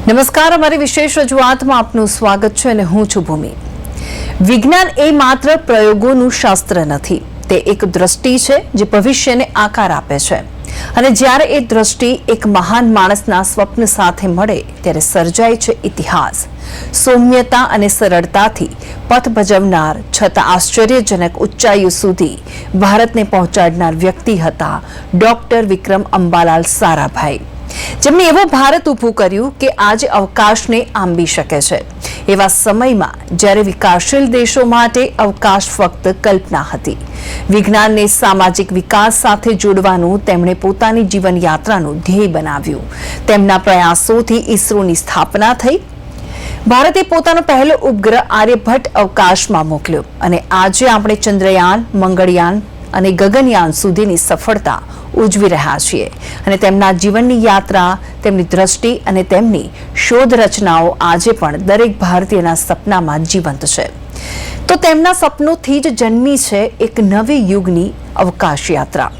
નમસ્કાર, અમારી વિશેષ રજૂઆતમાં આપનું સ્વાગત છે અને હું છું ભૂમિ। વિજ્ઞાન એ માત્ર પ્રયોગોનું શાસ્ત્ર નથી, તે એક દ્રષ્ટિ છે જે ભવિષ્યને આકાર આપે છે અને જ્યારે એ દ્રષ્ટિ એક મહાન માણસના સ્વપ્ન સાથે મળે ત્યારે સર્જાય છે ઇતિહાસ। સૌમ્યતા અને સરળતાથી પથ ભજવનાર છતાં આશ્ચર્યજનક ઊંચાઈઓ સુધી ભારતને પહોંચાડનાર વ્યક્તિ હતા ડોક્ટર વિક્રમ અંબાલાલ સારાભાઈ, જેમણે એવો ભારત ઊભું કર્યું કે આજે અવકાશને આંબી શકે છે। એવા સમયમાં જ્યારે વિકાસશીલ દેશો માટે અવકાશ ફક્ત કલ્પના હતી, વિજ્ઞાનને સામાજિક વિકાસ સાથે જોડવાનું તેમણે પોતાની જીવનયાત્રાનું ધ્યેય બનાવ્યું। તેમના પ્રયાસોથી ઇસરોની સ્થાપના થઈ। ભારતે પોતાનો પહેલો ઉપગ્રહ આર્યભટ્ટ અવકાશમાં મોકલ્યો અને આજે આપણે ચંદ્રયાન, મંગળયાન અને ગગનયાન સુધીની સફળતા ઉજવી રહ્યા છીએ અને તેમના જીવનની યાત્રા, તેમની દ્રષ્ટિ અને તેમની શોધ રચનાઓ આજે પણ દરેક ભારતીયના સપનામાં જીવંત છે। તો તેમના સપનોથી જ જન્મી છે એક નવી યુગની અવકાશ યાત્રા।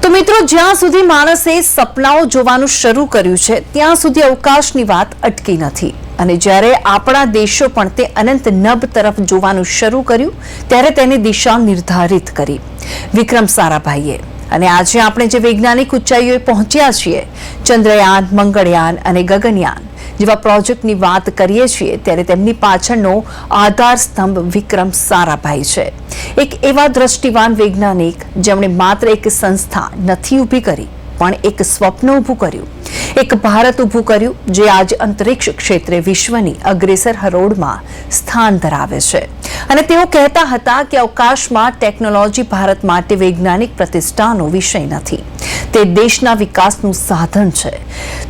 મિત્રો, જ્યાં સુધી માણસે સપનાઓ જોવાનું શરૂ કર્યું છે ત્યાં સુધી અવકાશની વાત અટકી નથી અને જ્યારે આપણા દેશો પણ તે અનંત નભ તરફ જોવાનું શરૂ કર્યું ત્યારે તેની દિશા નિર્ધારિત કરી વિક્રમ સારાભાઈએ। અને આજે આપણે જે વૈજ્ઞાનિક ઊંચાઈઓએ પહોંચ્યા છીએ, ચંદ્રયાન, મંગળયાન અને ગગનયાન જેવા પ્રોજેક્ટની વાત કરીએ છીએ ત્યારે તેમની પાછળનો આધાર સ્તંભ વિક્રમ સારાભાઈ છે। એક એવા દ્રષ્ટિવાન વૈજ્ઞાનિક જેમણે માત્ર એક સંસ્થા નથી ઊભી કરી, પણ એક સ્વપ્ન ઊભું કર્યું, એક ભારત ઊભું કર્યું જે આજ અંતરિક્ષ ક્ષેત્રે વિશ્વની અગ્રેસર હરોળમાં સ્થાન ધરાવે છે। અને તેઓ કહેતા હતા કે અવકાશમાં ટેકનોલોજી ભારત માટે વૈજ્ઞાનિક પ્રતિષ્ઠાનો વિષય નથી, તે દેશના વિકાસનું સાધન છે।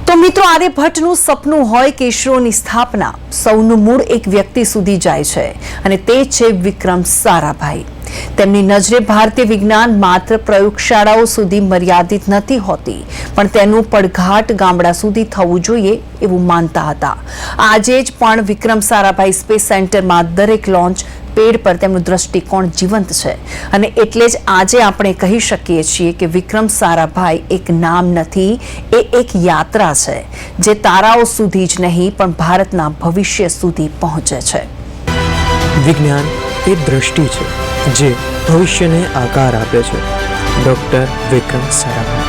તો મિત્રો, આર્યભટ્ટનું સપનું હોય કે ઇસરોની સ્થાપના, સૌનું મૂળ એક વ્યક્તિ સુધી જાય છે અને તે છે વિક્રમ સારાભાઈ। તેમની નજરે ભારતીય વિજ્ઞાન માત્ર પ્રયોગશાળાઓ સુધી મર્યાદિત નથી હોતી, પણ તેનું પડઘાટ ગામડા સુધી થવું જોઈએ એવું માનતા હતા। આજે જ પણ વિક્રમ સારાભાઈ સ્પેસ સેન્ટરમાં દરેક લોન્ચ પેડ પર તેમનું દ્રષ્ટિકોણ જીવંત છે અને એટલે જ આજે આપણે કહી શકીએ છીએ કે વિક્રમ સારાભાઈ એક નામ નથી, એ એક યાત્રા છે જે તારાઓ સુધી જ નહીં પણ ભારતના ભવિષ્ય સુધી પહોંચે છે। વિજ્ઞાન એ દ્રષ્ટિ છે જે ભવિષ્યને આકાર આપે છે। ડોક્ટર વિક્રમ સારાભાઈ।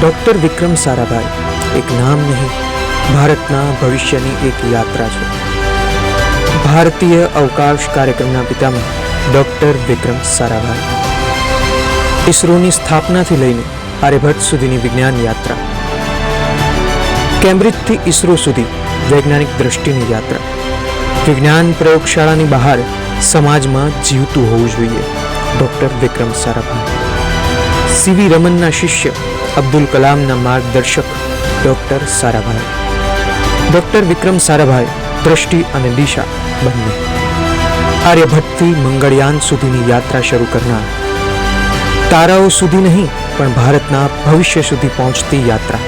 ડોક્ટર વિક્રમ સારાભાઈ એક નામ નહીં, ભારતના ભવિષ્યની એક યાત્રા છે। ભારતીય અવકાશ કાર્યક્રમના પિતામહ ડોક્ટર વિક્રમ સારાભાઈ। ઇસરોની સ્થાપનાથી લઈને આર્યભટ્ટ સુધીની વિજ્ઞાન યાત્રા, કેમ્બ્રિજથી ઇસરો સુધી વૈજ્ઞાનિક દ્રષ્ટિની યાત્રા, વિજ્ઞાન પ્રયોગશાળાની બહાર સમાજમાં જીવતું હોવું જોઈએ। ડોક્ટર વિક્રમ સારાભાઈ। સીવી રમનના શિષ્ય અબ્દુલ કલામના માર્ગદર્શક ડોક્ટર સારાભાઈ। ડોક્ટર વિક્રમ સારાભાઈ દ્રષ્ટિ અને દિશા બંને। આર્યભટ્ટથી મંગળયાન સુધીની યાત્રા શરૂ કરનાર, તારાઓ સુધી નહીં પણ ભારતના ભવિષ્ય સુધી પહોંચતી યાત્રા।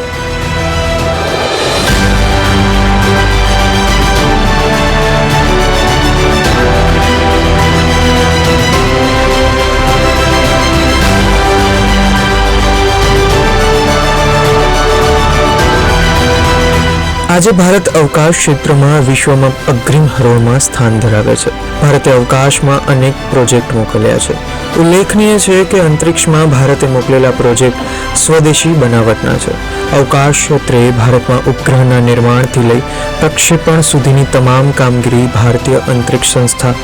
આજે ભારત અવકાશ ક્ષેત્રમાં વિશ્વમાં અગ્રીમ હરોળમાં સ્થાન ધરાવે છે। ભારતે અવકાશમાં અનેક પ્રોજેક્ટ મોકલ્યા છે। ઉલ્લેખનીય છે કે અંતરિક્ષમાં ભારતે મોકલેલા પ્રોજેક્ટ સ્વદેશી બનાવટના છે। અવકાશ ક્ષેત્રે ભારતમાં ઉપગ્રહના નિર્માણથી લઈ પ્રક્ષેપણ સુધીની તમામ કામગીરી ભારતીય અંતરિક્ષ સંસ્થા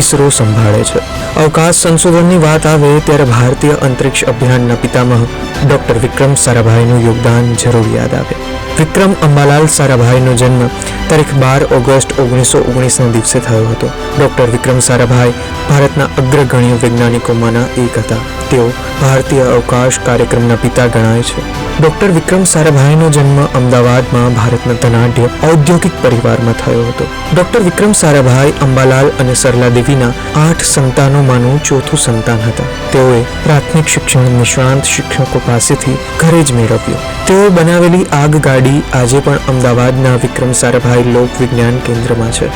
ઇસરો સંભાળે છે। અવકાશ સંશોધનની વાત આવે ત્યારે ભારતીય અંતરિક્ષ અભિયાનના પિતામહ ડોક્ટર વિક્રમ સારાભાઈનું યોગદાન જરૂર યાદ આવે। વિક્રમ અંબાલાલ સારાભાઈનો જન્મ તારીખ 12 ઓગસ્ટ 1919ના દિવસે થયો હતો. ડૉક્ટર વિક્રમ સારાભાઈ ભારતના અગ્રગણ્ય વૈજ્ઞાનિકોમાંના એક હતા. તેઓ ભારતીય અવકાશ કાર્યક્રમના પિતા ગણાય છે. ડૉક્ટર વિક્રમ સારાભાઈનો જન્મ અમદાવાદમાં ભારતના ધનાઢ્ય ઔદ્યોગિક પરિવારમાં થયો હતો. ડૉક્ટર વિક્રમ સારાભાઈ અંબાલાલ અને સરલા દેવીના 8 સંતાનોમાંનું ચોથું સંતાન હતા. તેઓએ પ્રાથમિક શિક્ષણ નિષ્ણાંત શિક્ષકો પાસેથી ઘરે જ મેળવ્યું. તેઓ બનાવેલી આગગાડી આજે પણ અમદાવાદના વિક્રમ સારાભાઈ લોક વિજ્ઞાન કેન્દ્રમાં છે.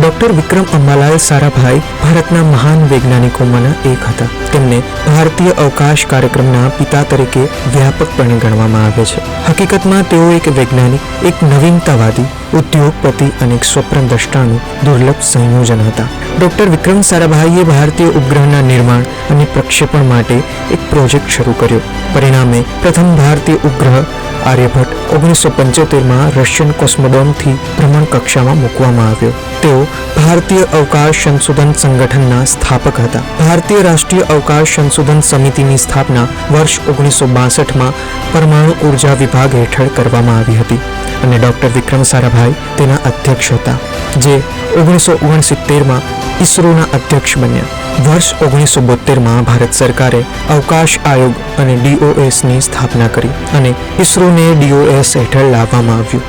ડૉક્ટર વિક્રમ અંબાલાલ સારાભાઈ ભારતના મહાન વૈજ્ઞાનિકોમાંના એક હતા. તેમને ભારતીય અવકાશ કાર્યક્રમના પિતા તરીકે વ્યાપકપણે ગણવામાં આવે છે. હકીકતમાં તેઓ એક વૈજ્ઞાનિક, એક નવીનતાવાદી, ઉદ્યોગપતિ અને એક સ્વપ્નદ્રષ્ટાનું દુર્લભ સંયોજન હતા. ડૉક્ટર વિક્રમ સારાભાઈએ ભારતીય ઉપગ્રહના નિર્માણ અને પ્રક્ષેપણ માટે એક પ્રોજેક્ટ શરૂ કર્યો. પરિણામે પ્રથમ ભારતીય ઉપગ્રહ આર્યભટ્ટ 1975માં રશિયન કોસ્મોડ્રોમથી ભ્રમણ કક્ષામાં મૂકવામાં આવ્યો. તેઓ ભારતીય અવકાશ સંશોધન સંગઠનના સ્થાપક હતા. ભારતીય રાષ્ટ્રીય અવકાશ સંશોધન સમિતિની સ્થાપના વર્ષ 1962માં પરમાણુ ઉર્જા વિભાગ હેઠળ કરવામાં આવી હતી અને ડૉક્ટર વિક્રમ સારાભાઈ તેના અધ્યક્ષ હતા, જે 1969માં ઇસરોના અધ્યક્ષ બન્યા. વર્ષ 1972માં ભારત સરકારે અવકાશ આયોગ અને DOSની સ્થાપના કરી અને ઇસરોને DOS હેઠળ લાવવામાં આવ્યું.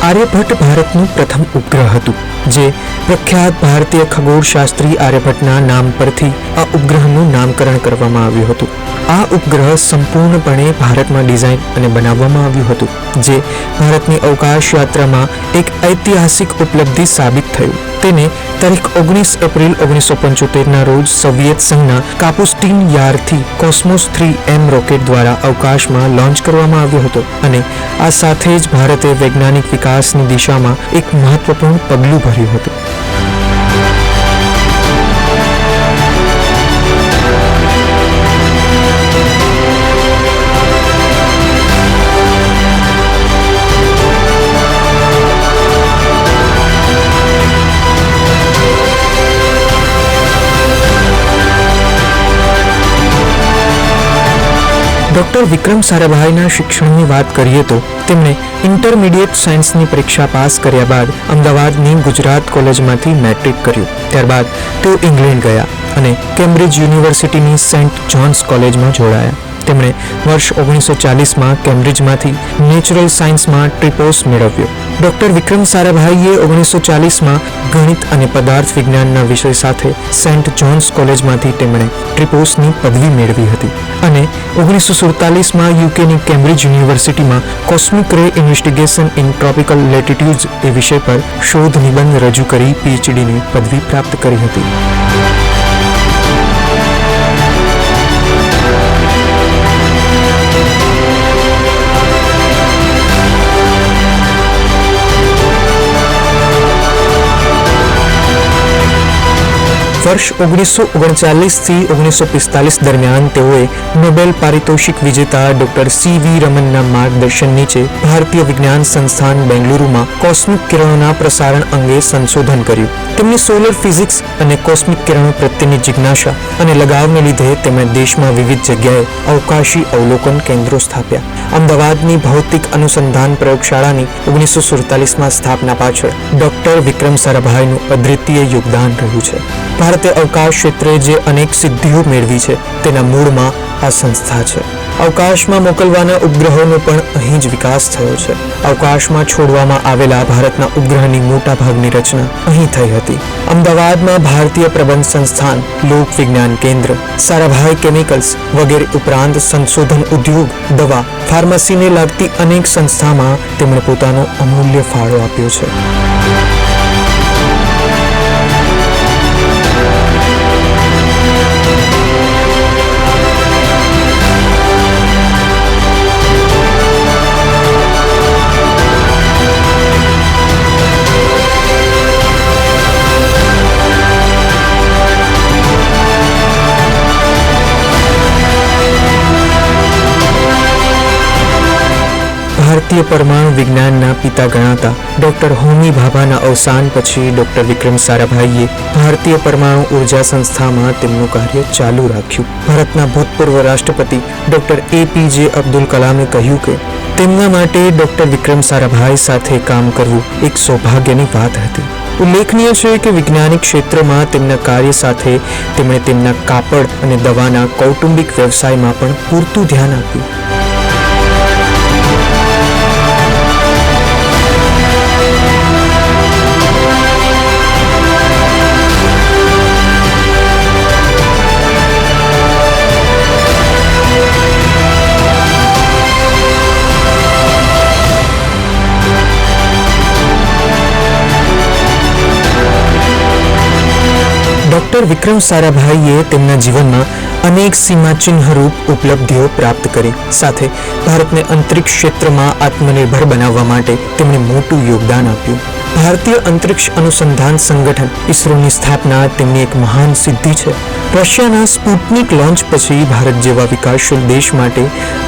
આર્યભટ્ટ ભારતનું પ્રથમ ઉપગ્રહ હતું, જે પ્રખ્યાત ભારતીય ખગોળશાસ્ત્રી આર્યભટ્ટના નામ પરથી આ ઉપગ્રહનું નામકરણ કરવામાં આવ્યું હતું. આ ઉપગ્રહ સંપૂર્ણપણે ભારતમાં ડિઝાઇન અને બનાવવામાં આવ્યું હતું, જે ભારતની અવકાશ યાત્રામાં એક ઐતિહાસિક ઉપલબ્ધિ સાબિત થયું. તેને તારીખ 19 એપ્રિલ 1975ના રોજ સોવિયત સંઘના કાપુસ્ટીન યારથી કોસ્મોસ 3M રોકેટ દ્વારા અવકાશમાં લોન્ચ કરવામાં આવ્યો હતો અને આ સાથે જ ભારતે વૈજ્ઞાનિક વિકાસની દિશામાં એક મહત્વપૂર્ણ પગલું ભર્યું હતું. ડૉક્ટર વિક્રમ સારાભાઈના શિક્ષણની વાત કરીએ તો તેમણે ઇન્ટરમીડિયેટ સાયન્સની પરીક્ષા પાસ કર્યા બાદ અમદાવાદની ગુજરાત કોલેજમાંથી મેટ્રિક કર્યું. ત્યારબાદ તેઓ ઇંગ્લેન્ડ ગયા અને કેમ્બ્રિજ યુનિવર્સિટીની સેન્ટ જોન્સ કોલેજમાં જોડાયા. તેમણે વર્ષ 1940માં કેમ્બ્રિજમાંથી નેચરલ સાયન્સમાં ટ્રિપોસ મેળવ્યો. ડૉક્ટર વિક્રમ સારાભાઈએ 1940માં ગણિત અને પદાર્થ વિજ્ઞાનના વિષય સાથે સેન્ટ જોન્સ કોલેજમાંથી તેમણે ટ્રિપોસની પદવી મેળવી હતી અને 1947માં યુકેની કેમ્બ્રિજ યુનિવર્સિટીમાં કોસ્મિક રે ઇન્વેસ્ટિગેશન ઇન ટ્રોપિકલ લેટિટ્યુડ્સ એ વિષય પર શોધ નિબંધ રજૂ કરી PhDની પદવી પ્રાપ્ત કરી હતી. વર્ષ 1939થી 1945 દરમિયાન તેઓએ નોબેલ પારિતોષિક વિજેતા ડૉક્ટર CV રમનના માર્ગદર્શન નીચે ભારતીય વિજ્ઞાન સંસ્થાન બેંગલુરુમાં કોસ્મિક કિરણોના પ્રસારણ અંગે સંશોધન કર્યું. તેમની સોલર ફિઝિક્સ અને કોસ્મિક કિરણો પ્રત્યેની જિજ્ઞાસા અને લગાવને લીધે તેમણે દેશમાં વિવિધ જગ્યાએ અવકાશી અવલોકન કેન્દ્રો સ્થાપ્યા. અમદાવાદની ભૌતિક અનુસંધાન પ્રયોગશાળાની 1947માં સ્થાપના પાછળ ડૉક્ટર વિક્રમ સારાભાઈનું અદ્વિતીય યોગદાન રહ્યું છે. ભારતે ભારતે અવકાશ ક્ષેત્રે જે અનેક સિદ્ધિઓ મેળવી છે તેના મૂળમાં આ સંસ્થા છે. અવકાશમાં મોકલવાના ઉપગ્રહોનો પણ અહીં જ વિકાસ થયો છે. અવકાશમાં છોડવામાં આવેલા ભારતના ઉપગ્રહની મોટા ભાગની રચના અહીં થઈ હતી. અમદાવાદમાં ભારતીય પ્રબંધ સંસ્થાન, લોક વિજ્ઞાન કેન્દ્ર, સારાભાઈ કેમિકલ્સ વગેરે ઉપરાંત સંશોધન ઉદ્યોગ, દવા, ફાર્મસીને લાગતી અનેક સંસ્થામાં તેમણે પોતાનો અમૂલ્ય ફાળો આપ્યો છે. ભારતીય પરમાણુ વિજ્ઞાનના પિતા ગણાતા ડોક્ટર હોમી ભાભાના અવસાન પછી ડોક્ટર વિક્રમ સારાભાઈએ ભારતીય પરમાણુ ઉર્જા સંસ્થામાં તેમનું કાર્ય ચાલુ રાખ્યું. ભારતના ભૂતપૂર્વ રાષ્ટ્રપતિ ડોક્ટર APJ અબ્દુલ કલામે કહ્યું કે તેમના માટે ડોક્ટર વિક્રમ સારાભાઈ સાથે કામ કરવું એક સૌભાગ્યની વાત હતી. ઉલ્લેખનીય છે કે વૈજ્ઞાનિક ક્ષેત્રમાં તેમના કાર્ય સાથે તેમણે તેમના કાપડ અને દવાના કૌટુંબિક વ્યવસાયમાં પણ પૂરતું ધ્યાન આપ્યું. ડોક્ટર વિક્રમ સારાભાઈએ તેમના જીવનમાં અનેક સીમાચિહ્નરૂપ ઉપલબ્ધિઓ પ્રાપ્ત કરી. સાથે ભારતને અંતરિક્ષ ક્ષેત્રમાં આત્મનિર્ભર બનાવવા માટે તેમણે મોટું યોગદાન આપ્યું. ભારતીય અંતરિક્ષ અનુસંધાન સંગઠન ઇસરોની સ્થાપના તેમની એક મહાન સિદ્ધિ છે. રશિયાના સ્પુટનિક લોન્ચ પછી ભારત જેવા વિકાસશીલ દેશ માટે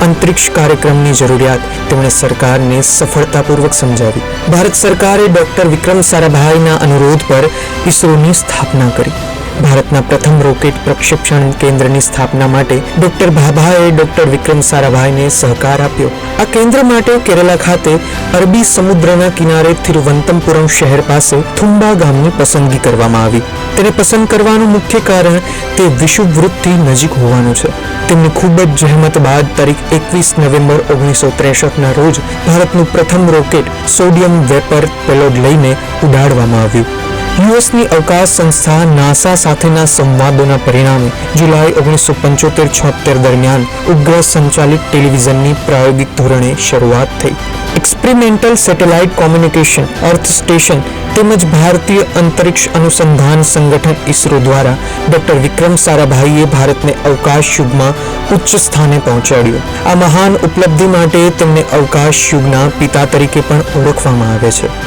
અંતરિક્ષ કાર્યક્રમની જરૂરિયાત તેમણે સરકારને સફળતાપૂર્વક સમજાવી. ભારત સરકારે ડોક્ટર વિક્રમ સારાભાઈના અનુરોધ પર ઇસરોની સ્થાપના કરી. ભારતના પ્રથમ રોકેટ પ્રક્ષેપણ કેન્દ્રની સ્થાપના માટે ડોક્ટર ભાભાએ ડોક્ટર વિક્રમ સારાભાઈને સહકાર આપ્યો. આ કેન્દ્ર માટે કેરલા ખાતે અરબી સમુદ્રના કિનારે તિરુવનંતપુરમ શહેર પાસે થુંબા ગામની પસંદગી કરવામાં આવી. તેને પસંદ કરવાનું મુખ્ય કારણ તે વિષુવવૃત્તથી નજીક હોવાનું છે. તેમની ખૂબ જ જહેમત બાદ તારીખ 21 નવેમ્બર 1963ના રોજ ભારતનું પ્રથમ રોકેટ સોડિયમ વેપર પેલોડ લઈને ઉડાડવામાં આવ્યું. યુએસની અવકાશ સંસ્થા નાસા સાથેના સંવાદોના પરિણામે જુલાઈ 1975-76 દરમિયાન ઉપગ્રહ સંચાલિત ટેલિવિઝનની પ્રાયોગિક ધોરણે શરૂઆત થઈ. એક્સપેરિમેન્ટલ સેટેલાઇટ કોમ્યુનિકેશન અર્થ સ્ટેશન તેમજ ભારતીય અંતરિક્ષ અનુસંધાન સંગઠન ઇસરો દ્વારા ડોક્ટર વિક્રમ સારાભાઈએ ભારતને અવકાશ યુગમાં ઉચ્ચ સ્થાને પહોંચાડ્યું. આ મહાન ઉપલબ્ધિ માટે તેમને અવકાશ યુગના પિતા તરીકે પણ ઓળખવામાં આવે છે.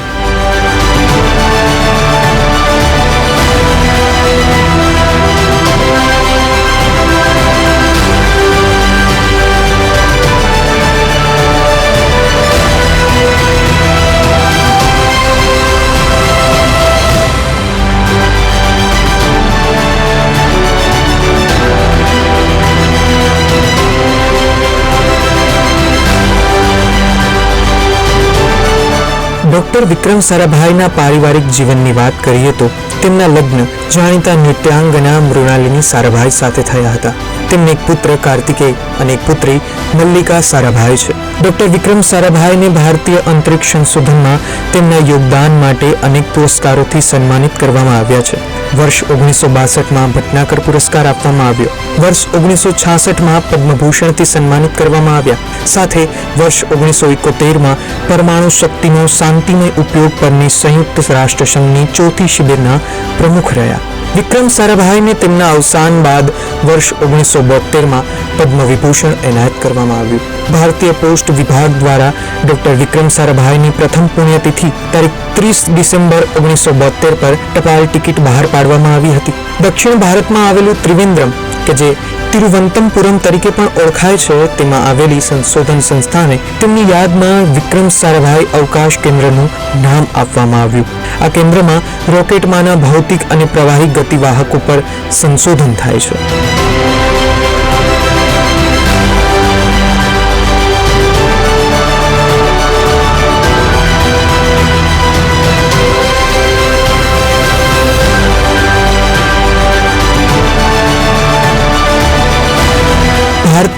ડોક્ટર વિક્રમ સારાભાઈના પારિવારિક જીવનની વાત કરીએ તો તેમના લગ્ન જાણીતા નૃત્યાંગના મૃણાલિની સારાભાઈ સાથે થયા હતા. તેમને એક પુત્ર કાર્તિકેય અને એક પુત્રી મલ્લિકા સારાભાઈ છે. ડોક્ટર વિક્રમ સારાભાઈને ભારતીય અંતરિક્ષ સંશોધનમાં તેમના યોગદાન માટે અનેક પુરસ્કારોથી સન્માનિત કરવામાં આવ્યા છે. વર્ષ 1962માં ભટનાગર પુરસ્કાર આપવામાં આવ્યો. વર્ષ 1966માં પદ્મભૂષણથી સન્માનિત કરવામાં આવ્યા. સાથે વર્ષ 1971માં પરમાણુ શક્તિનો શાંતિમય ઉપયોગ પરની સંયુક્ત રાષ્ટ્રસંઘની ચોથી શિબિરના પ્રમુખ રહ્યા. વિક્રમ સારાભાઈને તેમના અવસાન બાદ વર્ષ 1972માં પદ્મ વિભૂષણ એનાયત કરવામાં આવ્યું. ભારતીય પોસ્ટ વિભાગ દ્વારા ડોક્ટર વિક્રમ સારાભાઈની પ્રથમ પુણ્યતિથિ તારીખ 30 ડિસેમ્બર 1972 પર ટપાલ ટિકિટ બહાર પાડવામાં આવી હતી. દક્ષિણ ભારતમાં આવેલું ત્રિવેન્દ્રમ કે જે તિરુવનંતપુરમ તરીકે પણ ઓળખાય છે, તેમાં આવેલી સંશોધન સંસ્થાને તેમની યાદમાં વિક્રમ સારાભાઈ અવકાશ કેન્દ્રનું નામ આપવામાં આવ્યું. આ કેન્દ્રમાં રોકેટમાંના ભૌતિક અને પ્રવાહી ગતિવાહક ઉપર સંશોધન થાય છે.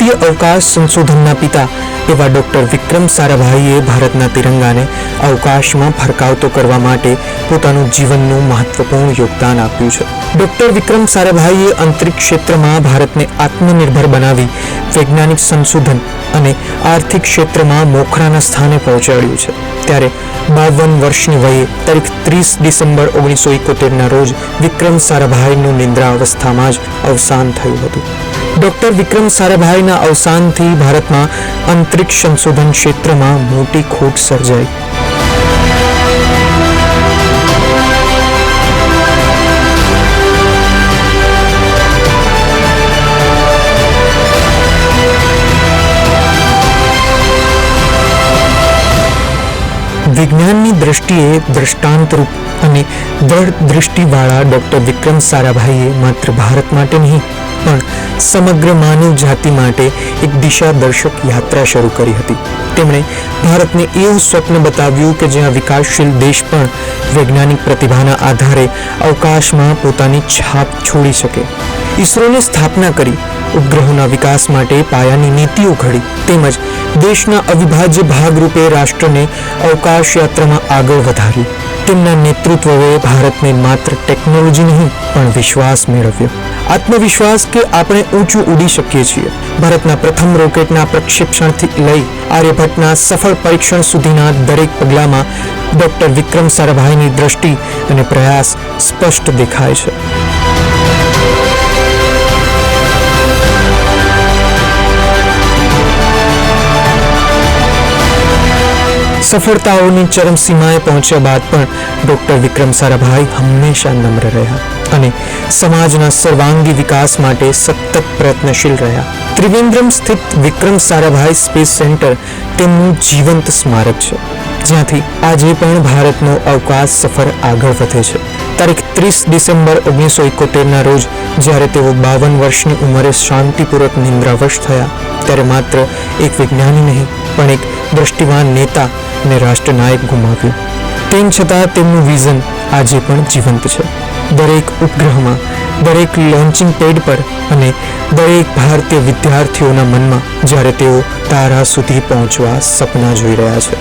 ભારતીય અવકાશ સંશોધનના પિતા એવા ડોક્ટર વિક્રમ સારાભાઈએ ભારતના તિરંગાને અવકાશમાં ફરકાવતો કરવા માટે પોતાનું જીવનનું મહત્વપૂર્ણ યોગદાન આપ્યું છે. ડોક્ટર વિક્રમ સારાભાઈએ અંતરિક્ષ ક્ષેત્રમાં ભારતને આત્મનિર્ભર બનાવી વૈજ્ઞાનિક સંશોધન અને આર્થિક ક્ષેત્રમાં મોખરાના સ્થાને પહોંચાડ્યું છે. ત્યારે 52 વર્ષની વયે તારીખ 30 ડિસેમ્બર 1971ના રોજ વિક્રમ સારાભાઈનું નિંદ્રા અવસ્થામાં જ અવસાન થયું હતું. ડોક્ટર વિક્રમ સારાભાઈના અવસાનથી ભારતમાં અંતરિક્ષ સંશોધન ક્ષેત્રમાં મોટી ખોટ સર્જાઈ. વિજ્ઞાનની દ્રષ્ટિએ દ્રષ્ટાંતરૂપ અને દ્રઢ દૃષ્ટિવાળા ડોક્ટર વિક્રમ સારાભાઈએ માત્ર ભારત માટે નહીં પણ સમગ્ર માનવ જાતિ માટે એક દિશાદર્શક યાત્રા શરૂ કરી હતી. તેમણે ભારતને એવું સ્વપ્ન બતાવ્યું કે જ્યાં વિકાસશીલ દેશ પણ વૈજ્ઞાનિક પ્રતિભાના આધારે અવકાશમાં પોતાની છાપ છોડી શકે. ઈસરોની સ્થાપના કરી, ઉપગ્રહોના વિકાસ માટે પાયાની નીતિઓ ઘડી તેમજ દેશના અવિભાજ્ય ભાગરૂપે રાષ્ટ્રને અવકાશ યાત્રામાં આગળ વધાર્યું. તેમના નેતૃત્વએ ભારતને માત્ર ટેકનોલોજી નહીં પણ વિશ્વાસ મેળવ્યો. આત્મવિશ્વાસ કે આપણે ઊંચું ઉડી શકીએ છીએ. ભારતના પ્રથમ રોકેટના પ્રક્ષેપણથી લઈ આર્યભટ્ટના સફળ પરીક્ષણ સુધીના દરેક પગલામાં ડોક્ટર વિક્રમ સારાભાઈની દ્રષ્ટિ અને પ્રયાસ સ્પષ્ટ દેખાય છે. સફળતાઓની ચરમસીમાએ પહોંચ્યા બાદ પણ ડોક્ટર વિક્રમ સારાભાઈ હંમેશા નમ્ર રહ્યા અને સમાજના સર્વાંગી વિકાસ માટે સતત પ્રયત્નશીલ રહ્યા. ત્રિવેન્દ્રમ સ્થિત વિક્રમ સારાભાઈ સ્પેસ સેન્ટર તેમનું જીવંત સ્મારક છે, જ્યાંથી આજે પણ ભારતનો અવકાશ સફર આગળ વધે છે. તારીખ 30 ડિસેમ્બર 1971ના રોજ જ્યારે તેઓ 52 વર્ષની ઉંમરે શાંતિપૂર્વક નિંદ્રાવશ થયા ત્યારે માત્ર એક વિજ્ઞાની નહીં પણ એક દ્રષ્ટિવાન નેતા અને રાષ્ટ્રનાયક ગુમાવ્યું. તેમ છતાં તેમનું વિઝન આજે પણ જીવંત છે. દરેક ઉપગ્રહમાં, દરેક લોન્ચિંગ પેડ પર અને દરેક ભારતીય વિદ્યાર્થીઓના મનમાં જ્યારે તેઓ તારા સુધી પહોંચવા સપના જોઈ રહ્યા છે.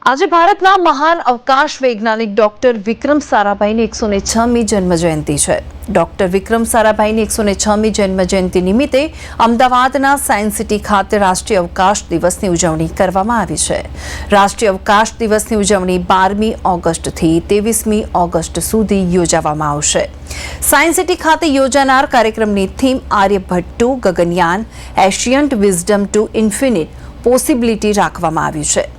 આજે ભારતના મહાન અવકાશ વૈજ્ઞાનિક ડોક્ટર વિક્રમ સારાભાઈની 106મી જન્મજયંતિ છે. ડોક્ટર વિક્રમ સારાભાઈની 106મી જન્મજયંતિ નિમિત્તે અમદાવાદના સાયન્સ સિટી ખાતે રાષ્ટ્રીય અવકાશ દિવસની ઉજવણી કરવામાં આવી છે. રાષ્ટ્રીય અવકાશ દિવસની ઉજવણી 12મી ઓગસ્ટથી 23મી ઓગસ્ટ સુધી યોજવામાં આવશે. સાયન્સ સિટી ખાતે યોજાનાર કાર્યક્રમની theme Aryabhatta to Gaganyaan, ancient wisdom to infinite possibility રાખવામાં આવી છે.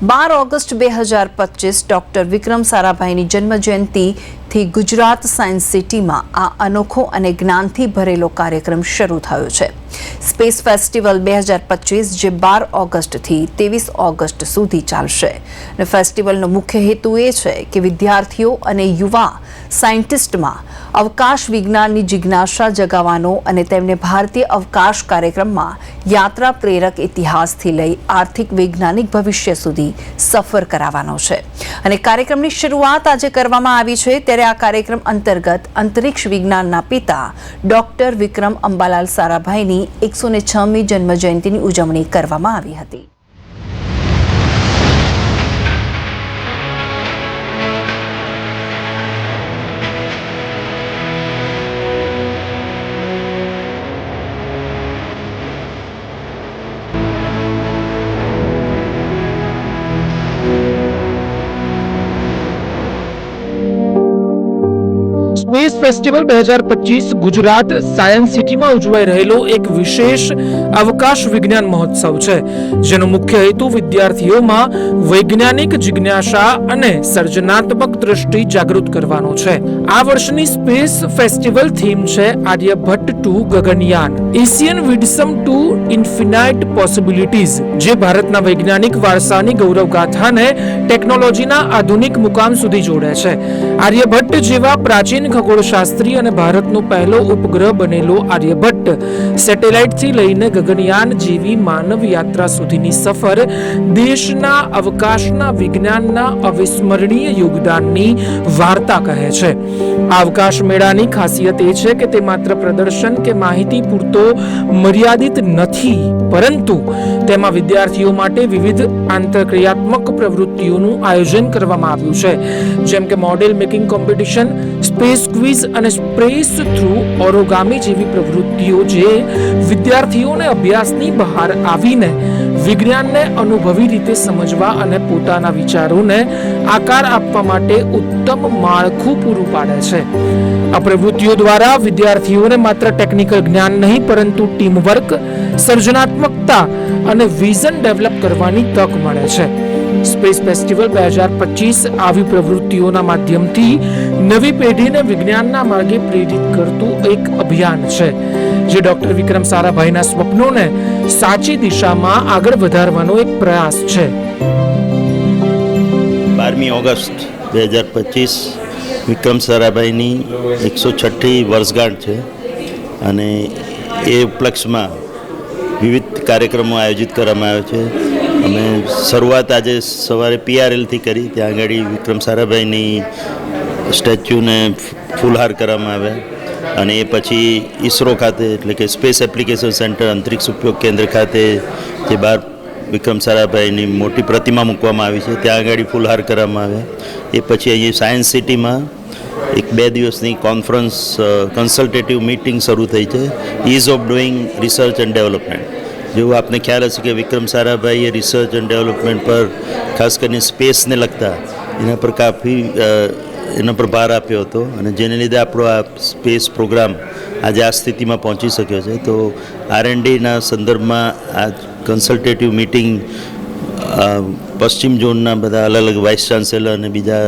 12 ઓગસ્ટ 2025 ડોક્ટર વિક્રમ સારાભાઈની જન્મજયંતિથી ગુજરાત સાયન્સ સિટીમાં આ અનોખો અને જ્ઞાનથી ભરેલો કાર્યક્રમ શરૂ થયો છે. સ્પેસ ફેસ્ટિવલ 2025 જે 12 ઓગસ્ટથી 23 ઓગસ્ટ સુધી ચાલશે. અને ફેસ્ટિવલનો મુખ્ય હેતુ એ છે કે વિદ્યાર્થીઓ અને યુવા સાયન્ટિસ્ટમાં અવકાશ વિજ્ઞાનની જિજ્ઞાસા જગાવવાનો અને તેમને ભારતીય અવકાશ કાર્યક્રમમાં યાત્રા પ્રેરક ઇતિહાસથી લઈ આર્થિક વૈજ્ઞાનિક ભવિષ્ય સુધી સફર કરાવવાનો છે. અને કાર્યક્રમની શરૂઆત આજે કરવામાં આવી છે ત્યારે આ કાર્યક્રમ અંતર્ગત અંતરિક્ષ વિજ્ઞાનના પિતા ડોક્ટર વિક્રમ અંબાલાલ સારાભાઈની 106મી જન્મજયંતિની ઉજવણી કરવામાં આવી હતી. સ્પેસ ફેસ્ટિવલ 2025 ગુજરાત સાયન્સ સિટીમાં ઉજવાઈ રહેલો એક વિશેષ અવકાશ વિજ્ઞાન મહોત્સવ છે, જેનો મુખ્ય હેતુ વિદ્યાર્થીઓમાં વૈજ્ઞાનિક જિજ્ઞાસા અને સર્જનાત્મક દ્રષ્ટિ જાગૃત કરવાનો છે. આ વર્ષની સ્પેસ ફેસ્ટિવલ થીમ છે આર્યભટ્ટ ટુ ગગનયાન, એશિયન વિડસમ ટુ ઇન્ફિનાઇટ પોસિબિલિટીઝ, જે ભારતના વૈજ્ઞાનિક વારસાની ગૌરવગાથાને ટેકનોલોજીના આધુનિક મુકામ સુધી જોડે છે. આર્યભટ્ટ જેવા પ્રાચીન ખગોળશાસ્ત્રી અને ભારતનો પહેલો ઉપગ્રહ બનેલો આર્યભટ્ટ સેટેલાઇટથી લઈને ગગનયાન જેવી માનવ યાત્રા સુધીની સફર દેશના અવકાશના વિજ્ઞાનના અવિસ્મરણીય યોગદાનની વાર્તા કહે છે. આ અવકાશ મેળાની ખાસિયત એ છે કે તે માત્ર પ્રદર્શન કે માહિતી પૂરતો મર્યાદિત નથી, પરંતુ તેમાં વિદ્યાર્થીઓ માટે વિવિધ આંતરક્રિયાત્મક પ્રવૃત્તિઓનું આયોજન કરવામાં આવ્યું છે, જેમ કે model making competition, space quiz અને સ્પેસ થ્રુ ઓરોગામી જેવી પ્રવૃત્તિઓ, જે વિદ્યાર્થીઓને અભ્યાસની બહાર આવીને વિજ્ઞાનને અનુભવી રીતે સમજવા અને પોતાના વિચારોને આકાર આપવા માટે ઉત્તમ માળખું પૂરું પાડે છે. આ પ્રવૃત્તિઓ દ્વારા વિદ્યાર્થીઓને માત્ર ટેકનિકલ જ્ઞાન નહીં, પરંતુ ટીમવર્ક, સર્જનાત્મકતા અને વિઝન ડેવલપ કરવાની તક મળે છે. સ્પેસ ફેસ્ટિવલ 2025 આવી પ્રવૃત્તિઓના માધ્યમથી નવી પેઢીને વિજ્ઞાનના માર્ગે પ્રેરિત કરતું એક અભિયાન છે, જે ડોક્ટર વિક્રમ સારાભાઈના સ્વપ્નોને સાચી દિશામાં આગળ વધારવાનો એક પ્રયાસ છે. 12મી ઓગસ્ટ 2025 વિક્રમ સારાભાઈની 106મી વર્ષગાંઠ છે અને એ ઉપલક્ષમાં વિવિધ કાર્યક્રમો આયોજિત કરવામાં આવ્યા છે. અમે શરૂઆત આજે સવારે PRLથી કરી. ત્યાં આગળ વિક્રમ સારાભાઈની સ્ટેચ્યુને ફૂલહાર કરવામાં આવ્યા અને એ પછી ISRO ખાતે, એટલે કે સ્પેસ એપ્લિકેશન સેન્ટર અંતરિક્ષ ઉપયોગ કેન્દ્ર ખાતે જે બહાર વિક્રમ સારાભાઈની મોટી પ્રતિમા મૂકવામાં આવી છે, ત્યાં આગળ ફૂલહાર કરવામાં આવ્યા. એ પછી અહીં સાયન્સ સિટીમાં એક 2 દિવસની કોન્ફરન્સ કન્સલ્ટેટિવ મીટિંગ શરૂ થઈ છે, ease of doing research and development. જેવું આપને ખ્યાલ હશે કે વિક્રમ સારાભાઈએ રિસર્ચ એન્ડ ડેવલપમેન્ટ પર ખાસ કરીને સ્પેસને લગતા એના પર કાફી એના પર ભાર આપ્યો હતો અને જેને લીધે આપણો આ સ્પેસ પ્રોગ્રામ આજે આ સ્થિતિમાં પહોંચી શક્યો છે. તો R&Dના સંદર્ભમાં આ કન્સલ્ટેટિવ મિટિંગ પશ્ચિમ ઝોનના બધા અલગ અલગ વાઇસ ચાન્સેલર અને બીજા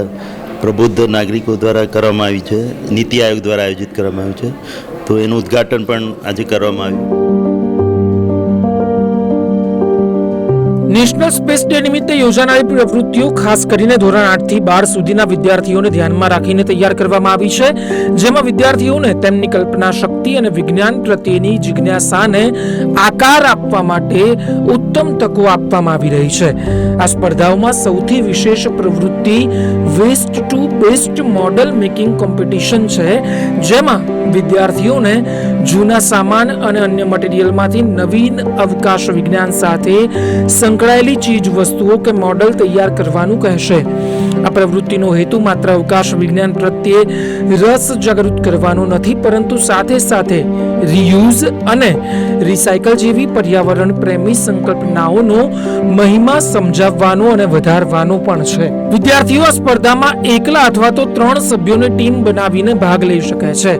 પ્રબુદ્ધ નાગરિકો દ્વારા કરવામાં આવી છે, નીતિ આયોગ દ્વારા આયોજિત કરવામાં આવ્યું છે. તો એનું ઉદ્ઘાટન પણ આજે કરવામાં આવ્યું. નેશનલ સ્પેસ ડે નિમિત્તે યોજાનારી પ્રવૃત્તિઓ ખાસ કરીને ધોરણ 8 થી 12 સુધીના વિદ્યાર્થીઓને ધ્યાનમાં રાખીને તૈયાર કરવામાં આવી છે, જેમાં વિદ્યાર્થીઓને તેમની કલ્પના શક્તિ અને વિજ્ઞાન પ્રત્યેની જિજ્ઞાસાને આકાર આપવા માટે ઉત્તમ તકો આપવામાં આવી રહી છે. આ સ્પર્ધાઓમાં સૌથી વિશેષ પ્રવૃત્તિ waste to best model making competition છે, જેમાં વિદ્યાર્થીઓને જૂના સામાન અને અન્ય મટીરીયલમાંથી નવીન અવકાશ વિજ્ઞાન સાથે સંકળાયેલી ચીજ વસ્તુઓ કે મોડલ તૈયાર કરવાનું કહેશે. આ પ્રવૃત્તિનો હેતુ માત્ર અવકાશ વિજ્ઞાન પ્રત્યે રસ જાગૃત કરવાનો નથી, પરંતુ સાથે સાથે રીયુઝ અને રિસાયકલ જેવી પર્યાવરણ પ્રેમી સંકલ્પનાઓનો મહિમા સમજાવવાનો અને વધારવાનો પણ છે. વિદ્યાર્થીઓ આ સ્પર્ધામાં એકલા અથવા તો 3 સભ્યોની ટીમ બનાવીને ભાગ લઈ શકે છે,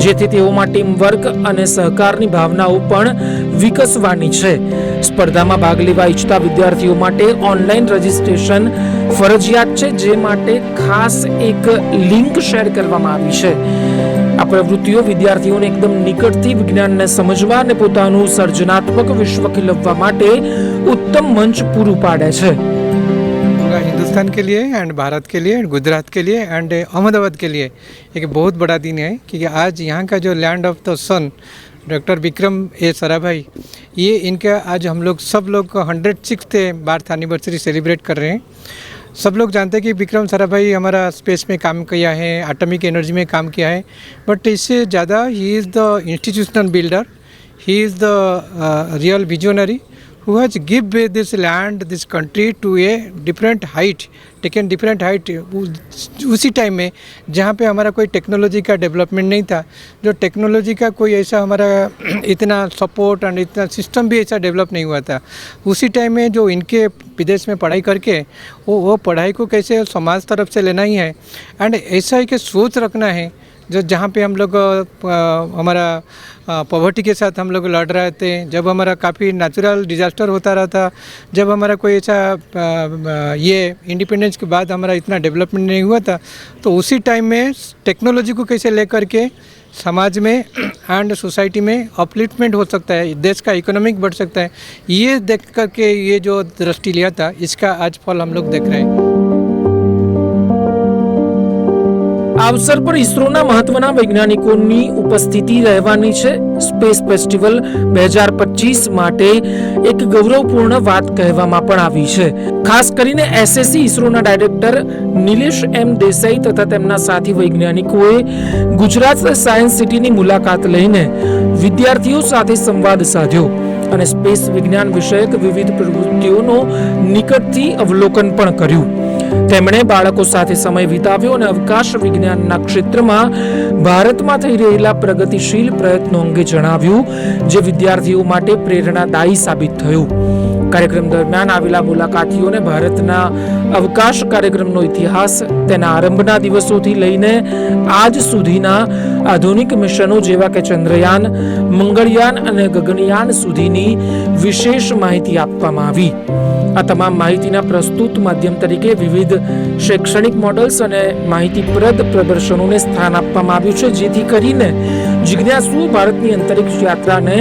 જેથી તેઓમાં ટીમ વર્ક અને સહકારની ભાવનાઓ પણ વિકસવાની છે. સ્પર્ધામાં ભાગ લેવા ઈચ્છતા વિદ્યાર્થીઓ માટે ઓનલાઈન રજીસ્ટ્રેશન ફરજિયાત છે, જે માટે ખાસ એક લિંક શેર કરવામાં આવી છે. આ પ્રવૃત્તિઓ વિદ્યાર્થીઓને એકદમ નિકટથી વિજ્ઞાનને સમજવા અને પોતાનું સર્જનાત્મક વિશ્વ ખીલવવા માટે ઉત્તમ મંચ પૂરું પાડે છે. हिंदुस्तान के लिए एंड भारत के लिए एंड गुजरात के लिए एंड अहमदाबाद के लिए एक बहुत बड़ा दिन है, क्योंकि आज यहाँ का जो land of the sun doctor Vikram Sarabhai, ये इनका आज हम लोग सब लोग 106th बर्थ एनिवर्सरी सेलिब्रेट कर रहे हैं. सब लोग जानते हैं कि विक्रम साराभाई हमारा स्पेस में काम किया है, एटॉमिक एनर्जी में काम किया है, बट इससे ज़्यादा he is the institutional builder, he is the real visionary who has give this land, this country to a different height, taken different height. उसी टाइम में जहाँ पे हमारा कोई टेक्नोलॉजी का डेवलपमेंट नहीं था, जो टेक्नोलॉजी का कोई ऐसा हमारा इतना सपोर्ट एंड इतना सिस्टम भी ऐसा डेवलप नहीं हुआ था, उसी टाइम में जो इनके विदेश में पढ़ाई करके वो पढ़ाई को कैसे समाज तरफ से लेना ही है एंड ऐसा ही कि सोच रखना है जो जहाँ पे हम लोग हमारा पॉवर्टी के साथ हम लोग लड़ रहे थे, जब हमारा काफ़ी नेचुरल डिज़ास्टर होता रहा था, जब हमारा कोई ऐसा ये इंडिपेंडेंस के बाद हमारा इतना डेवलपमेंट नहीं हुआ था, तो उसी टाइम में टेक्नोलॉजी को कैसे लेकर के समाज में एंड सोसाइटी में अपलिफ्टमेंट हो सकता है, देश का इकोनॉमिक बढ़ सकता है, ये देख करके ये जो दृष्टि लिया था, इसका आज फल हम लोग देख रहे हैं। આ અવસર પર ઇસરોના મહત્વના વૈજ્ઞાનિકોની ઉપસ્થિતિ રહેવાની છે. સ્પેસ ફેસ્ટિવલ 2025 માટે એક ગૌરવપૂર્ણ વાત કહેવામાં પણ આવી છે. ખાસ કરીને એસએસસી ઇસરોના ડાયરેક્ટર નિલેશ એમ દેસાઈ તથા તેમના સાથી વૈજ્ઞાનિકોએ ગુજરાત સાયન્સ સિટીની મુલાકાત લઈને વિદ્યાર્થીઓ સાથે સંવાદ સાધ્યો અને સ્પેસ વિજ્ઞાન વિષયક વિવિધ પ્રવૃત્તિઓનો નિકટથી અવલોકન પણ કર્યું. તેમણે બાળકો સાથે સમય વિતાવ્યો અને અવકાશ વિજ્ઞાનના ક્ષેત્રમાં ભારતમાં થઈ રહેલા પ્રગતિશીલ પ્રયત્નો અંગે જણાવ્યું, જે વિદ્યાર્થીઓ માટે પ્રેરણાદાયી સાબિત થયું. કાર્યક્રમ દરમિયાન આવેલા મુલાકાતીઓને ભારતના અવકાશ કાર્યક્રમનો ઇતિહાસ, તેના આરંભના દિવસોથી લઈને આજ સુધીના આધુનિક મિશનો જેવા કે ચંદ્રયાન, મંગળયાન અને ગગનયાન સુધીની વિશેષ માહિતી આપવામાં આવી. આ તમામ માહિતીના પ્રસ્તુત માધ્યમ તરીકે વિવિધ શૈક્ષણિક મોડલ્સ અને માહિતીપ્રદ પ્રદર્શનોને સ્થાન આપવામાં આવ્યું છે, જેથી કરીને જિજ્ઞાસુ ભારતની અંતરિક્ષ યાત્રાને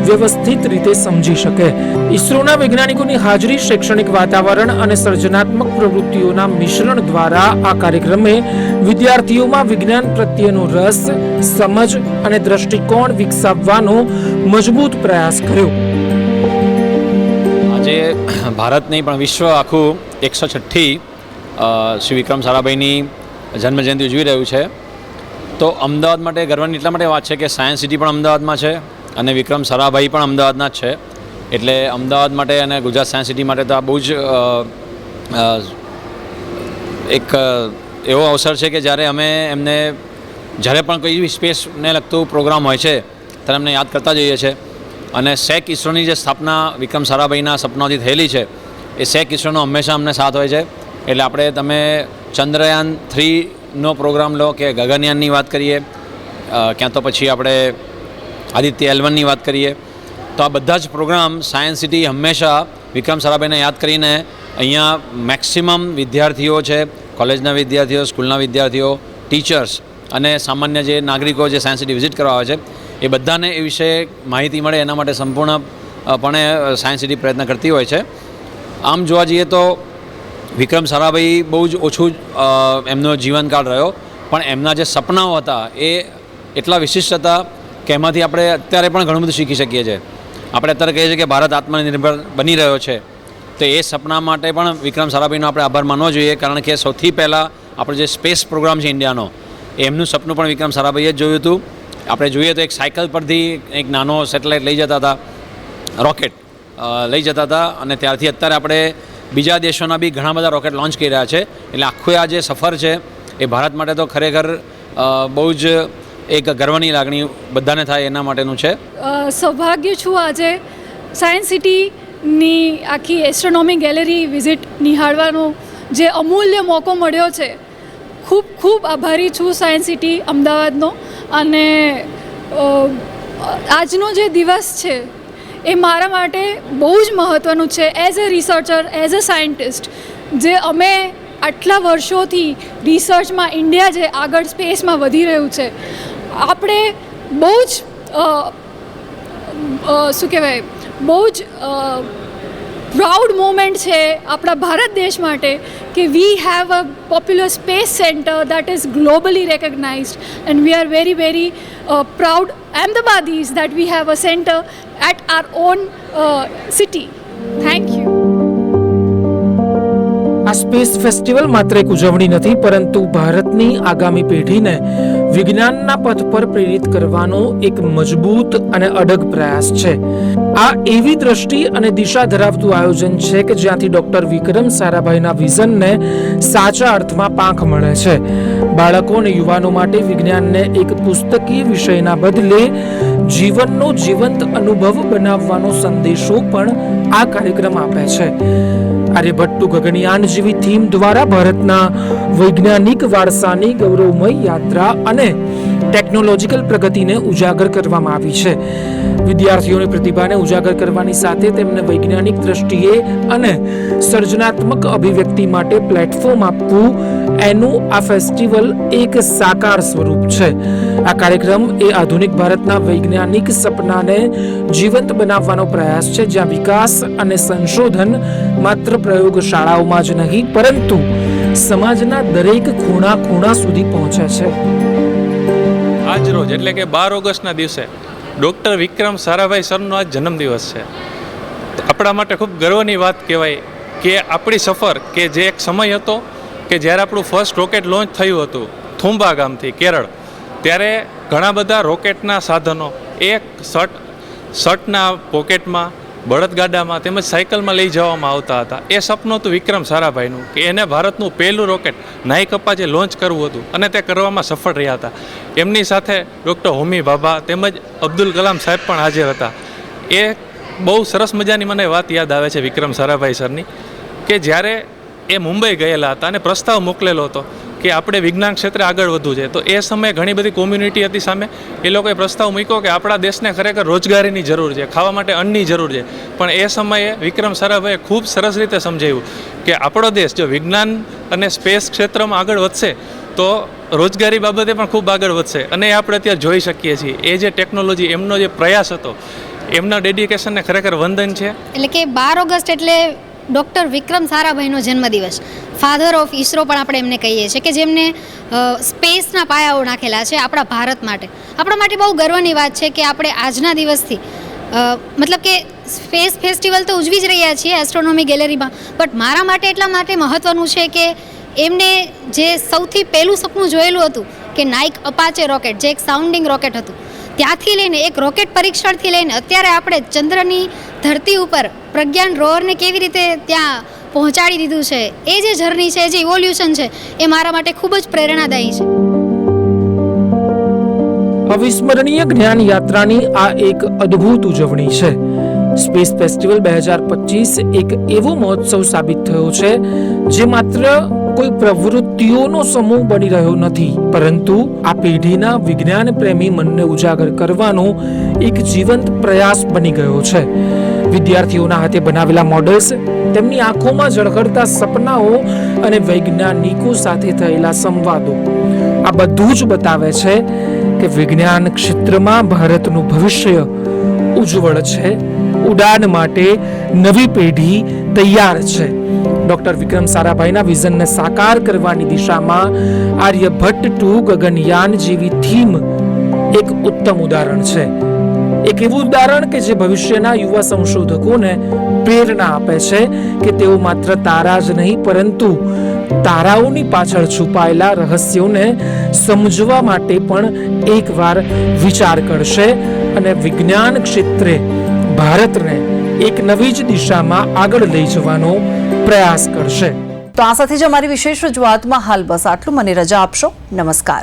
વ્યવસ્થિત રીતે સમજી શકે. ઇસરોના વૈજ્ઞાનિકોની હાજરી, શૈક્ષણિક વાતાવરણ અને સર્જનાત્મક પ્રવૃત્તિઓના મિશ્રણ દ્વારા આ કાર્યક્રમે વિદ્યાર્થીઓમાં વિજ્ઞાન પ્રત્યેનો રસ, સમજ અને દ્રષ્ટિકોણ વિકસાવવાનો મજબૂત પ્રયાસ કર્યો. આજે ભારત નહીં પણ વિશ્વ આખું 106મી શ્રી વિક્રમ સારાભાઈની જન્મજયંતિ ઉજવી રહ્યું છે. તો અમદાવાદ માટે ગર્વની એટલા માટે વાત છે કે સાયન્સ સિટી પણ અમદાવાદમાં છે અને વિક્રમ સારાભાઈ પણ અમદાવાદના જ છે. એટલે અમદાવાદ માટે અને ગુજરાત સાયન્સ સિટી માટે તો આ બહુ જ એક એવો અવસર છે કે જ્યારે અમે એમને જ્યારે પણ કોઈ સ્પેસને લગતું પ્રોગ્રામ હોય છે ત્યારે અમને યાદ કરતા જઈએ છીએ. અને સેક ઇસરોની જે સ્થાપના વિક્રમ સારાભાઈના સપનાઓથી થયેલી છે, એ સેક ઇસરોનો હંમેશા અમને સાથ હોય છે. એટલે આપણે તમે ચંદ્રયાન 3નો પ્રોગ્રામ લો કે ગગનયાનની વાત કરીએ, ક્યાં તો પછી આપણે આદિત્ય L1ની વાત કરીએ, તો આ બધા જ પ્રોગ્રામ સાયન્સ સિટી હંમેશા વિક્રમ સારાભાઈને યાદ કરીને અહીંયા મેક્સિમમ વિદ્યાર્થીઓ છે, કોલેજના વિદ્યાર્થીઓ, સ્કૂલના વિદ્યાર્થીઓ, ટીચર્સ અને સામાન્ય જે નાગરિકો જે સાયન્સ સિટી વિઝિટ કરવા આવે છે, એ બધાને એ વિશે માહિતી મળે એના માટે સંપૂર્ણપણે સાયન્સ સિટી પ્રયત્ન કરતી હોય છે. આમ જોવા જઈએ તો વિક્રમ સારાભાઈ બહુ જ ઓછું એમનો જીવનકાળ રહ્યો, પણ એમના જે સપનાઓ હતા એ એટલા વિશિષ્ટ હતા કે એમાંથી આપણે અત્યારે પણ ઘણું બધું શીખી શકીએ છીએ. આપણે અત્યારે કહીએ છીએ કે ભારત આત્મનિર્ભર બની રહ્યો છે, તો એ સપના માટે પણ વિક્રમ સારાભાઈનો આપણે આભાર માનવો જોઈએ, કારણ કે સૌથી પહેલાં આપણો જે સ્પેસ પ્રોગ્રામ છે ઇન્ડિયાનો, એમનું સપનું પણ વિક્રમ સારાભાઈએ જ જોયું હતું. આપણે જોઈએ તો એક સાયકલ પરથી એક નાનો સેટેલાઇટ લઈ જતા હતા, રોકેટ લઈ જતા હતા, અને ત્યારથી અત્યારે આપણે બીજા દેશોના બી ઘણા બધા રોકેટ લોન્ચ કરી રહ્યા છે. એટલે આખું આ જે સફર છે એ ભારત માટે તો ખરેખર બહુ જ એક ગર્વની લાગણી બધાને થાય એના માટેનું છે. સૌભાગ્ય છું આજે સાયન્સ સિટીની આખી એસ્ટ્રોનોમી ગેલેરી વિઝિટ નિહાળવાનો જે અમૂલ્ય મોકો મળ્યો છે. ખૂબ ખૂબ આભારી છું સાયન્સ સિટી અમદાવાદનો. અને આજનો જે દિવસ છે એ મારા માટે બહુ જ મહત્ત્વનું છે. As a researcher, as a scientist, જે અમે આટલા વર્ષોથી રિસર્ચમાં ઇન્ડિયા જે આગળ સ્પેસમાં વધી રહ્યું છે, આપણે બહુ જ શું કહેવાય, બહુ જ પ્રાઉડ મોમેન્ટ છે આપણા ભારત દેશ માટે કે we have a popular space centre that is globally recognised, and we are very very proud Ahmedabadis that we have a center at our own city. Thank you. આ સ્પેસ ફેસ્ટિવલ માત્ર એક ઉજવણી નથી, પરંતુ ભારતની આગામી પેઢીને વિજ્ઞાનના પથ પર પ્રેરિત કરવાનો એક મજબૂત અને અડગ પ્રયાસ છે. આ એવી દ્રષ્ટિ અને દિશા ધરાવતું આયોજન છે કે જ્યાંથી ડોક્ટર વિક્રમ સારાભાઈના વિઝનને સાચા અર્થમાં પાંખ મળે છે. બાળકો અને યુવાનો માટે વિજ્ઞાનને એક પુસ્તકીય વિષયના બદલે જીવનનો જીવંત અનુભવ બનાવવાનો સંદેશો પણ આ કાર્યક્રમ આપે છે. આર્યભટ્ટુ ગગનયાન જેવી થીમ દ્વારા ભારતના વૈજ્ઞાનિક વારસાની ગૌરવમય યાત્રા અને ટેકનોલોજીકલ પ્રગતિને ઉજાગર કરવામાં આવી છે. વિદ્યાર્થીઓની પ્રતિભાને ઉજાગર કરવાની સાથે તેમને વૈજ્ઞાનિક દ્રષ્ટિએ અને સર્જનાત્મક અભિવ્યક્તિ માટે પ્લેટફોર્મ આપવું એનું આ ફેસ્ટિવલ એક સાકાર સ્વરૂપ છે. આ કાર્યક્રમ એ આધુનિક ભારતના વૈજ્ઞાનિક સપનાને જીવંત બનાવવાનો પ્રયાસ છે, જ્યાં વિકાસ અને સંશોધન માત્ર પ્રયોગશાળાઓમાં જ નહીં પરંતુ સમાજના દરેક ખૂણા સુધી પહોંચે છે. આજ રોજ એટલે કે 12 ઓગસ્ટના દિવસે ડૉક્ટર વિક્રમ સારાભાઈ સરનો આજ જન્મદિવસ છે. આપણા માટે ખૂબ ગર્વની વાત કહેવાય કે આપણી સફર કે જે એક સમય હતો કે જ્યારે આપણું ફર્સ્ટ રોકેટ લોન્ચ થયું હતું થુંબા ગામથી કેરળ, ત્યારે ઘણા બધા રોકેટના સાધનો એક શર્ટના પોકેટમાં, બળદગાડામાં તેમજ સાયકલમાં લઈ જવામાં આવતા હતા. એ સપનું હતું વિક્રમ સારાભાઈનું કે એને ભારતનું પહેલું રોકેટ નાઇક અપાચે લોન્ચ કરવું હતું અને તે કરવામાં સફળ રહ્યા હતા. એમની સાથે ડૉક્ટર હોમી ભાભા તેમજ અબ્દુલ કલામ સાહેબ પણ હાજર હતા. એ બહુ સરસ મજાની મને વાત યાદ આવે છે વિક્રમ સારાભાઈ સરની કે જ્યારે એ મુંબઈ ગયેલા હતા અને પ્રસ્તાવ મોકલેલો હતો કે આપણે વિજ્ઞાન ક્ષેત્રે આગળ વધવું છે, તો એ સમયે ઘણી બધી કોમ્યુનિટી હતી સામે. એ લોકોએ પ્રસ્તાવ મૂક્યો કે આપણા દેશને ખરેખર રોજગારીની જરૂર છે, ખાવા માટે અન્નની જરૂર છે. પણ એ સમયે વિક્રમ સારાભાઈએ ખૂબ સરસ રીતે સમજાવ્યું કે આપણો દેશ જો વિજ્ઞાન અને સ્પેસ ક્ષેત્રમાં આગળ વધશે તો રોજગારી બાબતે પણ ખૂબ આગળ વધશે. અને એ આપણે અત્યારે જોઈ શકીએ છીએ. એ જે ટેકનોલોજી, એમનો જે પ્રયાસ હતો, એમના ડેડિકેશનને ખરેખર વંદન છે. એટલે કે 12 ઓગસ્ટ એટલે ડૉક્ટર વિક્રમ સારાભાઈનો જન્મદિવસ. ફાધર ઓફ ઇસરો પણ આપણે એમને કહીએ છીએ કે જેમને સ્પેસના પાયાઓ નાખેલા છે આપણા ભારત માટે. આપણા માટે બહુ ગર્વની વાત છે કે આપણે આજના દિવસથી મતલબ કે સ્પેસ ફેસ્ટિવલ તો ઉજવી જ રહ્યા છીએ એસ્ટ્રોનોમી ગેલેરીમાં, બટ મારા માટે એટલા માટે મહત્ત્વનું છે કે એમને જે સૌથી પહેલું સપનું જોયેલું હતું કે નાઇક અપાચે રોકેટ, જે એક સાઉન્ડિંગ રોકેટ હતું, ત્યાંથી લઈને એક રોકેટ પરીક્ષણથી લઈને અત્યારે આપણે ચંદ્રની ધરતી ઉપર પ્રજ્ઞાન રોવરને કેવી રીતે ત્યાં પહોંચાડી દીધું છે, એ જે જર્ની છે, જે ઇવોલ્યુશન છે, એ મારા માટે ખૂબ જ પ્રેરણાદાયી છે. અવિસ્મરણીય જ્ઞાન યાત્રાની આ એક અદ્ભુત ઉજવણી છે. સ્પેસ ફેસ્ટિવલ 2025 એક એવો મહોત્સવ સાબિત થયો છે જે માત્ર કોઈ પ્રવૃત્તિઓનો સમૂહ બની રહ્યો નથી, પરંતુ આ પેઢીના વિજ્ઞાન પ્રેમી મનને ઉજાગર કરવાનો એક જીવંત પ્રયાસ બની ગયો છે. વિદ્યાર્થીઓના હાથે બનાવેલા મોડલ્સ, તેમની આંખોમાં ઝળહળતા સપનાઓ અને વૈજ્ઞાનિકો સાથે થયેલા સંવાદો, આ બધું જ બતાવે છે કે વિજ્ઞાન ક્ષેત્રમાં ભારતનું ભવિષ્ય ઉજ્જવળ છે. ઉડાન માટે નવી પેઢી તૈયાર છે. ડોક્ટર વિક્રમ સારાભાઈના વિઝનને સાકાર કરવાની દિશામાં આર્યભટ્ટ 2 ગગનયાન જેવી થીમ એક ઉત્તમ ઉદાહરણ છે. એક એવું ઉદાહરણ કે જે ભવિષ્યના યુવા સંશોધકોને પ્રેરણા આપે છે કે તેઓ માત્ર તારા જ નહીં પરંતુ તારાઓની પાછળ છુપાયેલા રહસ્યોને સમજવા માટે પણ એકવાર વિચાર કરશે અને વિજ્ઞાન ક્ષેત્રે ભારતને એક નવી જ દિશામાં આગળ લઈ જવાનો પ્રયાસ કરશે. તો આ સાથે જ અમારી વિશેષ રજૂઆતમાં હાલ બસ આટલું. મને રજા આપશો. નમસ્કાર.